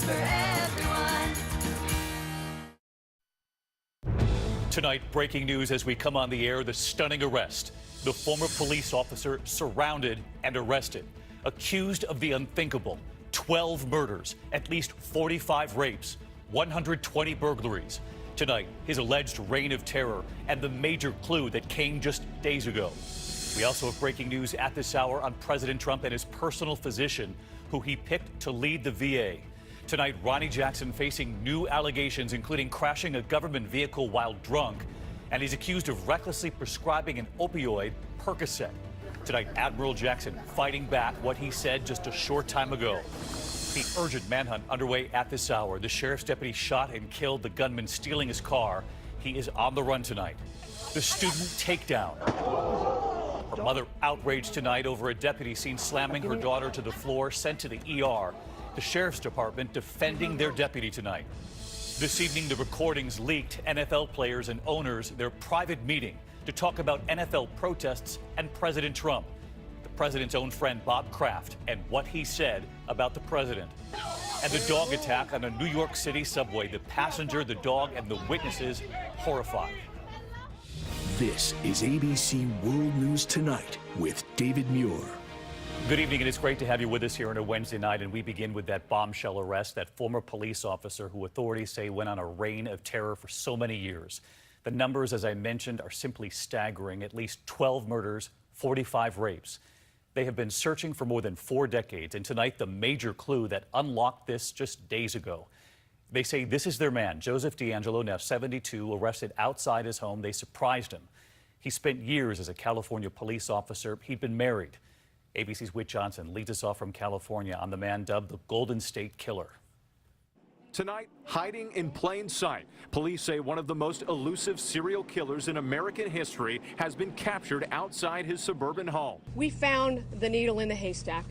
for everyone. Tonight, breaking news as we come on the air, the stunning arrest. The former police officer surrounded and arrested, accused of the unthinkable. 12 murders, at least 45 rapes, 120 burglaries. Tonight, his alleged reign of terror and the major clue that came just days ago. We also have breaking news at this hour on President Trump and his personal physician, who he picked to lead the VA. Tonight, Ronnie Jackson facing new allegations, including crashing a government vehicle while drunk, and he's accused of recklessly prescribing an opioid, Percocet. Tonight, Admiral Jackson fighting back what he said just a short time ago. The urgent manhunt underway at this hour. The sheriff's deputy shot and killed the gunman stealing his car. He is on the run tonight. The student takedown. Her mother outraged tonight over a deputy seen slamming her daughter to the floor, sent to the ER. The sheriff's department defending their deputy tonight. This evening, the recordings leaked NFL players and owners their private meeting to talk about NFL protests and President Trump. The president's own friend, Bob Kraft, and what he said about the president. And the dog attack on a New York City subway. The passenger, the dog, and the witnesses horrified. This is ABC World News Tonight with David Muir. Good evening, and it's great to have you with us here on a Wednesday night. And we begin with that bombshell arrest, that former police officer who authorities say went on a reign of terror for so many years. The numbers, as I mentioned, are simply staggering. At least 12 murders, 45 rapes. They have been searching for more than 4 decades, and tonight the major clue that unlocked this just days ago. They say this is their man, Joseph DeAngelo, now 72, arrested outside his home. They surprised him. He spent years as a California police officer. He'd been married. ABC's Whit Johnson leads us off from California on the man dubbed the Golden State Killer. Tonight, hiding in plain sight, police say one of the most elusive serial killers in American history has been captured outside his suburban home. We found the needle in the haystack,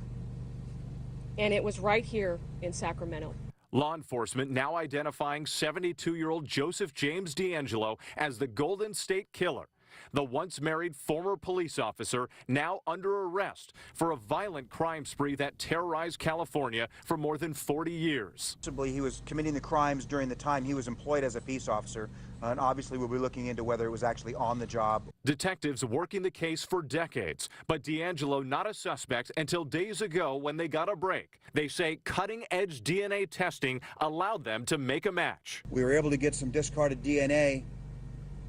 and it was right here in Sacramento. Law enforcement now identifying 72-year-old Joseph James DeAngelo as the Golden State Killer. The once married former police officer now under arrest for a violent crime spree that terrorized California for more than 40 years. Possibly he was committing the crimes during the time he was employed as a peace officer, and obviously we'll be looking into whether it was actually on the job. Detectives working the case for decades, but DeAngelo not a suspect until days ago when they got a break. They say cutting-edge DNA testing allowed them to make a match. We were able to get some discarded DNA,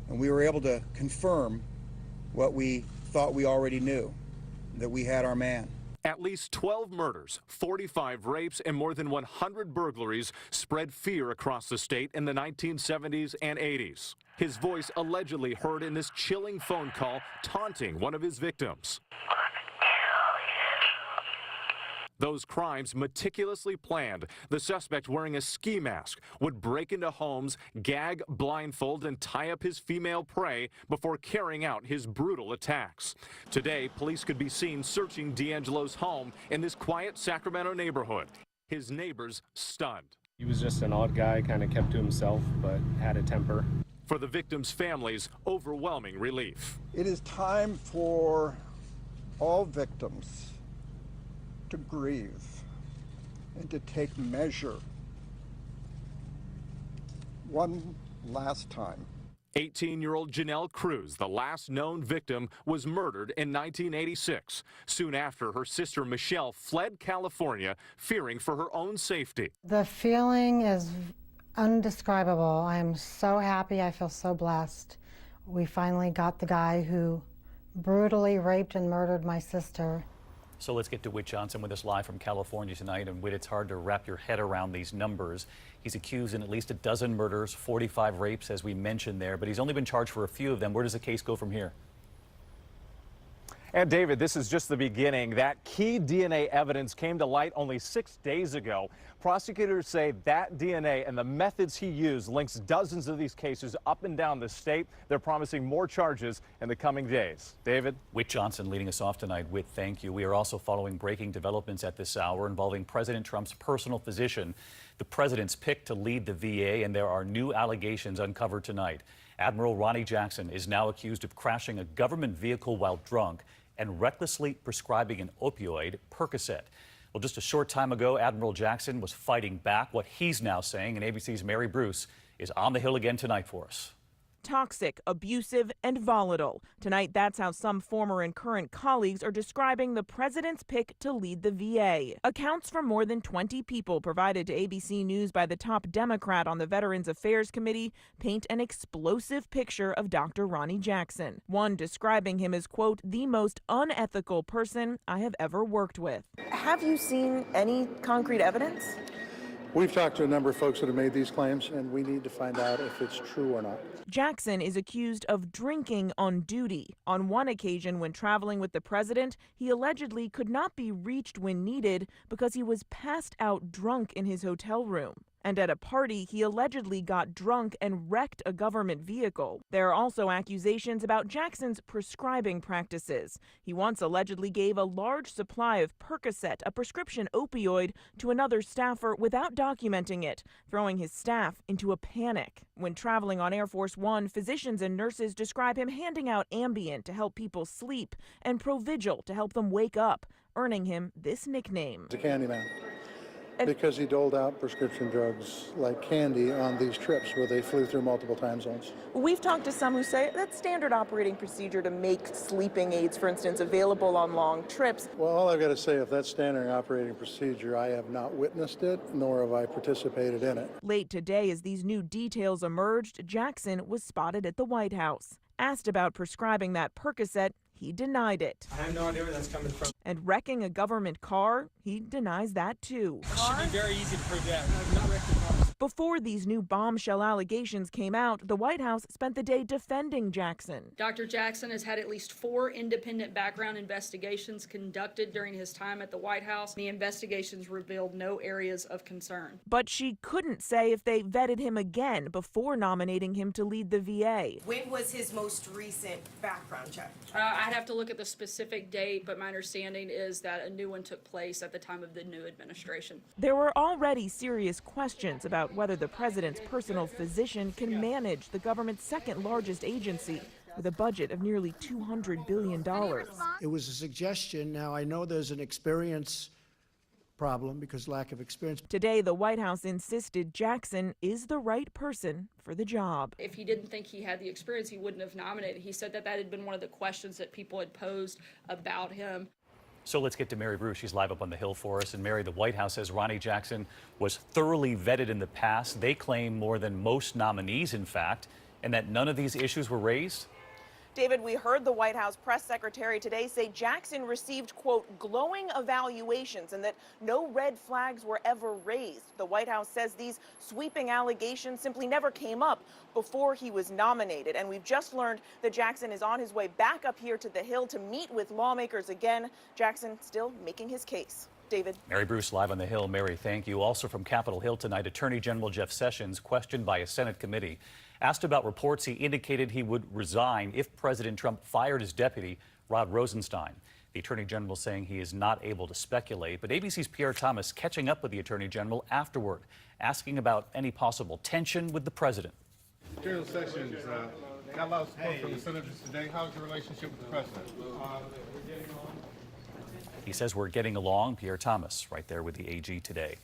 and we were able to confirm what we thought we already knew, that we had our man. At least 12 murders, 45 rapes, and more than 100 burglaries spread fear across the state in the 1970s and 80s. His voice allegedly heard in this chilling phone call, taunting one of his victims. Those crimes meticulously planned. The suspect, wearing a ski mask, would break into homes, gag, blindfold, and tie up his female prey before carrying out his brutal attacks. Today, police could be seen searching DeAngelo's home in this quiet Sacramento neighborhood. His neighbors stunned. He was just an odd guy, kind of kept to himself, but had a temper. For the victims' families, overwhelming relief. It is time for all victims to grieve and to take measure one last time. 18-year-old Janelle Cruz, the last known victim, was murdered in 1986. Soon after, her sister Michelle fled California, fearing for her own safety. The feeling is undescribable. I'm so happy. I feel so blessed. We finally got the guy who brutally raped and murdered my sister. So let's get to Whit Johnson with us live from California tonight. And Whit, it's hard to wrap your head around these numbers. He's accused in at least a dozen murders, 45 rapes, as we mentioned there, but he's only been charged for a few of them. Where does the case go from here? And David, this is just the beginning. That key DNA evidence came to light only 6 days ago. Prosecutors say that DNA and the methods he used links dozens of these cases up and down the state. They're promising more charges in the coming days. David? Whit Johnson leading us off tonight. Whit, thank you. We are also following breaking developments at this hour involving President Trump's personal physician, the president's pick to lead the VA, and there are new allegations uncovered tonight. Admiral Ronnie Jackson is now accused of crashing a government vehicle while drunk and recklessly prescribing an opioid, Percocet. Well, just a short time ago, Admiral Jackson was fighting back, what he's now saying, and ABC's Mary Bruce is on the Hill again tonight for us. Toxic, abusive, and volatile. Tonight, that's how some former and current colleagues are describing the president's pick to lead the VA. Accounts from more than 20 people provided to ABC News by the top Democrat on the Veterans Affairs Committee paint an explosive picture of Dr. Ronny Jackson. One describing him as, quote, the most unethical person I have ever worked with. Have you seen any concrete evidence? We've talked to a number of folks that have made these claims, and we need to find out if it's true or not. Jackson is accused of drinking on duty. On one occasion, when traveling with the president, he allegedly could not be reached when needed because he was passed out drunk in his hotel room. And at a party, he allegedly got drunk and wrecked a government vehicle. There are also accusations about Jackson's prescribing practices. He once allegedly gave a large supply of Percocet, a prescription opioid, to another staffer without documenting it, throwing his staff into a panic. When traveling on Air Force One, physicians and nurses describe him handing out Ambien to help people sleep and Provigil to help them wake up, earning him this nickname. The candy man. Because he doled out prescription drugs like candy on these trips where they flew through multiple time zones. We've talked to some who say that's standard operating procedure to make sleeping aids, for instance, available on long trips. Well, all I've got to say, if that's standard operating procedure, I have not witnessed it, nor have I participated in it. Late today, as these new details emerged, Jackson was spotted at the White House. Asked about prescribing that Percocet, he denied it. I have no idea where that's coming from. And wrecking a government car, he denies that too. It should be very easy to prove that. I've not wrecked a car. Before these new bombshell allegations came out, the White House spent the day defending Jackson. Dr. Jackson has had at least 4 independent background investigations conducted during his time at the White House. The investigations revealed no areas of concern. But she couldn't say if they vetted him again before nominating him to lead the VA. When was his most recent background check? I'd have to look at the specific date, but my understanding is that a new one took place at the time of the new administration. There were already serious questions about whether the president's personal physician can manage the government's second largest agency with a budget of nearly $200 billion. It was a suggestion. Now, I know there's an experience problem because lack of experience. Today, the White House insisted Jackson is the right person for the job. If he didn't think he had the experience, he wouldn't have nominated. He said that had been one of the questions that people had posed about him. So let's get to Mary Bruce. She's live up on the Hill for us. And Mary, the White House says Ronny Jackson was thoroughly vetted in the past. They claim more than most nominees, in fact, and that none of these issues were raised. David, we heard the White House press secretary today say Jackson received, quote, glowing evaluations and that no red flags were ever raised. The White House says these sweeping allegations simply never came up before he was nominated. And we've just learned that Jackson is on his way back up here to the Hill to meet with lawmakers again. Jackson still making his case. David. Mary Bruce live on the Hill. Mary, thank you. Also from Capitol Hill tonight, Attorney General Jeff Sessions questioned by a Senate committee. Asked about reports he indicated he would resign if President Trump fired his deputy, Rod Rosenstein. The Attorney General saying he is not able to speculate, but ABC's Pierre Thomas catching up with the Attorney General afterward, asking about any possible tension with the president. General Sessions, got a lot of support from the senators today. How's your relationship with the president? He says we're getting along. Pierre Thomas right there with the AG today.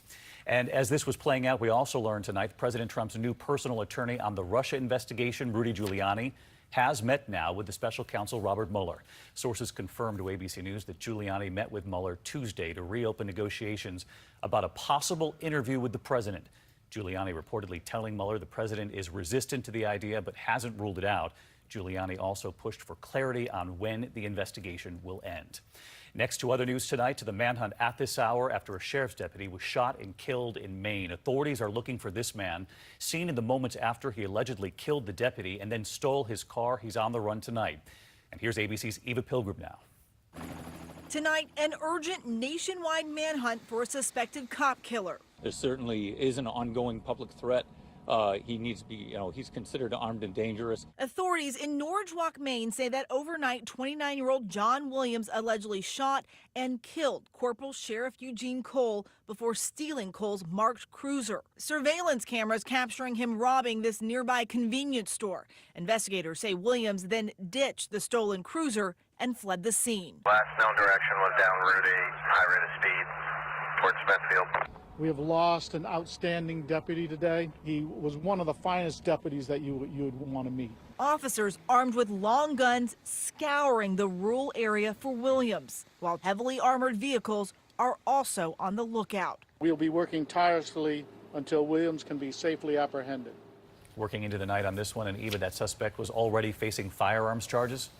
And as this was playing out, we also learned tonight President Trump's new personal attorney on the Russia investigation, Rudy Giuliani, has met now with the special counsel Robert Mueller. Sources confirmed to ABC News that Giuliani met with Mueller Tuesday to reopen negotiations about a possible interview with the president. Giuliani reportedly telling Mueller the president is resistant to the idea but hasn't ruled it out. Giuliani also pushed for clarity on when the investigation will end. Next to other news tonight, to the manhunt at this hour after a sheriff's deputy was shot and killed in Maine. Authorities are looking for this man, seen in the moments after he allegedly killed the deputy and then stole his car. He's on the run tonight. And here's ABC's Eva Pilgrim now. Tonight, an urgent nationwide manhunt for a suspected cop killer. There certainly is an ongoing public threat. He needs to be, he's considered armed and dangerous. Authorities in Norridgewock, Maine say that overnight 29-year-old John Williams allegedly shot and killed Corporal Sheriff Eugene Cole before stealing Cole's marked cruiser. Surveillance cameras capturing him robbing this nearby convenience store. Investigators say Williams then ditched the stolen cruiser and fled the scene. Last known direction was down Route 8, high rate of speed. towards Smithfield. We have lost an outstanding deputy today. He was one of the finest deputies that you would want to meet. Officers armed with long guns scouring the rural area for Williams, while heavily armored vehicles are also on the lookout. We'll be working tirelessly until Williams can be safely apprehended. Working into the night on this one, and Eva, that suspect was already facing firearms charges.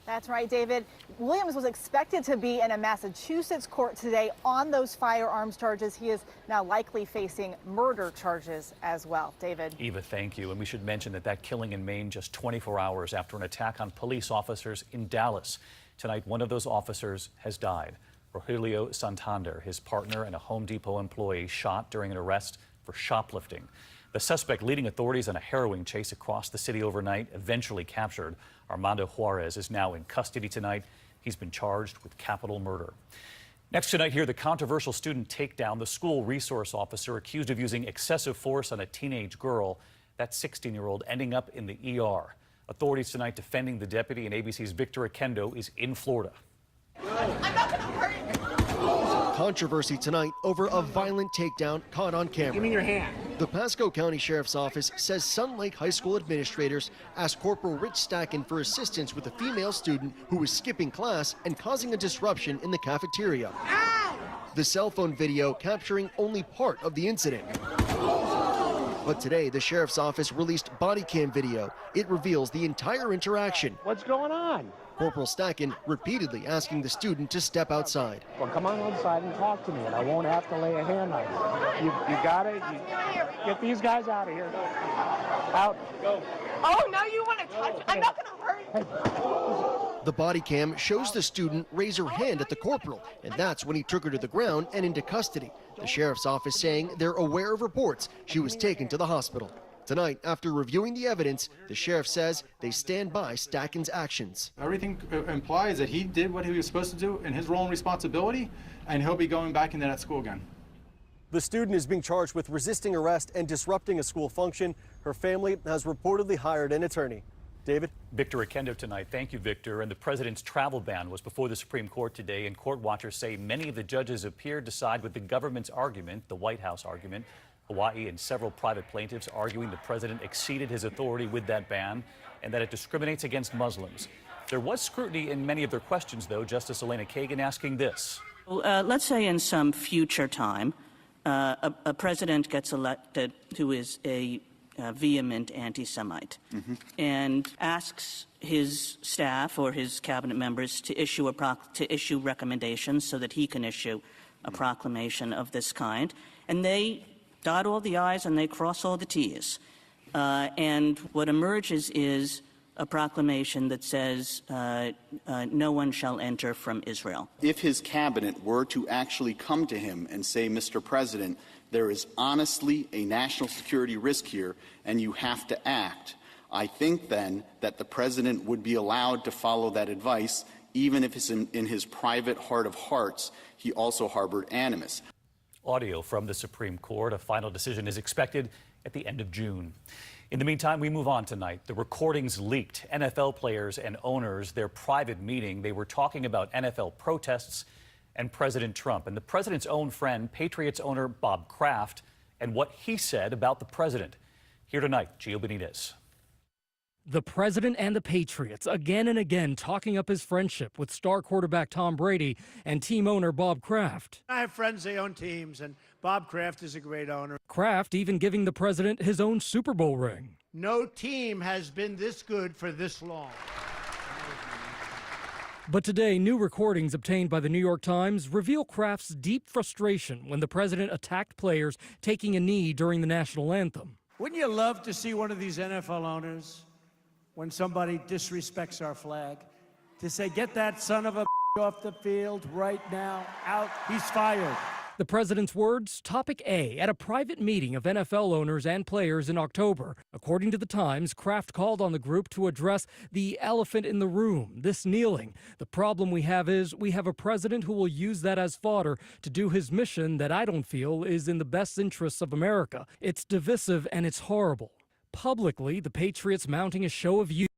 That's right, David. Williams was expected to be in a Massachusetts court today on those firearms charges. He is now likely facing murder charges as well. David. Eva, thank you. And we should mention that killing in Maine just 24 hours after an attack on police officers in Dallas. Tonight, one of those officers has died. Rogelio Santander, his partner and a Home Depot employee, shot during an arrest for shoplifting. The suspect leading authorities on a harrowing chase across the city overnight, eventually captured. Armando Juarez is now in custody tonight. He's been charged with capital murder. Next tonight here, the controversial student takedown, the school resource officer accused of using excessive force on a teenage girl. That 16-year-old ending up in the ER. Authorities tonight defending the deputy, and ABC's Victor Akendo is in Florida. I'm not gonna hurt you. Controversy tonight over a violent takedown caught on camera. Give me your hand. The Pasco County Sheriff's Office says Sun Lake High School administrators asked Corporal Rich Stacken for assistance with a female student who was skipping class and causing a disruption in the cafeteria. Ow! The cell phone video capturing only part of the incident. But today, the Sheriff's Office released body cam video. It reveals the entire interaction. What's going on? Corporal Stacken repeatedly asking the student to step outside. Well, come on outside and talk to me, and I won't have to lay a hand on you. You got it? Get these guys out of here. Out. Go. Oh, now you want to touch me? I'm not going to hurt you. The body cam shows the student raise her hand at the corporal, and that's when he took her to the ground and into custody. The Sheriff's Office saying they're aware of reports she was taken to the hospital. Tonight, after reviewing the evidence, the sheriff says they stand by Stacken's actions. Everything implies that he did what he was supposed to do in his role and responsibility, and he'll be going back into that school again. The student is being charged with resisting arrest and disrupting a school function. Her family has reportedly hired an attorney. David? Victor Akendo tonight. Thank you, Victor. And the president's travel ban was before the Supreme Court today, and court watchers say many of the judges appeared to side with the government's argument, the White House argument. Hawaii and several private plaintiffs arguing the president exceeded his authority with that ban and that it discriminates against Muslims. There was scrutiny in many of their questions, though. Justice Elena Kagan asking this. Let's say in some future time, a president gets elected who is a vehement anti-Semite and asks his staff or his cabinet members to issue recommendations so that he can issue a proclamation of this kind. And they dot all the I's and they cross all the T's. And what emerges is a proclamation that says no one shall enter from Israel. If his cabinet were to actually come to him and say, Mr. President, there is honestly a national security risk here and you have to act, I think then that the president would be allowed to follow that advice, even if it's in his private heart of hearts he also harbored animus. Audio from the Supreme Court. A final decision is expected at the end of June. In the meantime, we move on tonight. The recordings leaked. NFL players and owners, their private meeting, they were talking about NFL protests and President Trump. And the president's own friend, Patriots owner Bob Kraft, and what he said about the president. Here tonight, Gio Benitez. The president and the Patriots again and again talking up his friendship with star quarterback Tom Brady and team owner Bob Kraft. I have friends, they own teams, and Bob Kraft is a great owner. Kraft even giving the president his own Super Bowl ring. No team has been this good for this long. But today, new recordings obtained by the New York Times reveal Kraft's deep frustration when the president attacked players taking a knee during the national anthem. Wouldn't you love to see one of these NFL owners, when somebody disrespects our flag, to say, get that son of a off the field right now, out, he's fired. The president's words, topic A, at a private meeting of NFL owners and players in October. According to the Times, Kraft called on the group to address the elephant in the room, this kneeling. The problem we have is we have a president who will use that as fodder to do his mission that I don't feel is in the best interests of America. It's divisive and it's horrible. Publicly, the Patriots mounting a show of unity.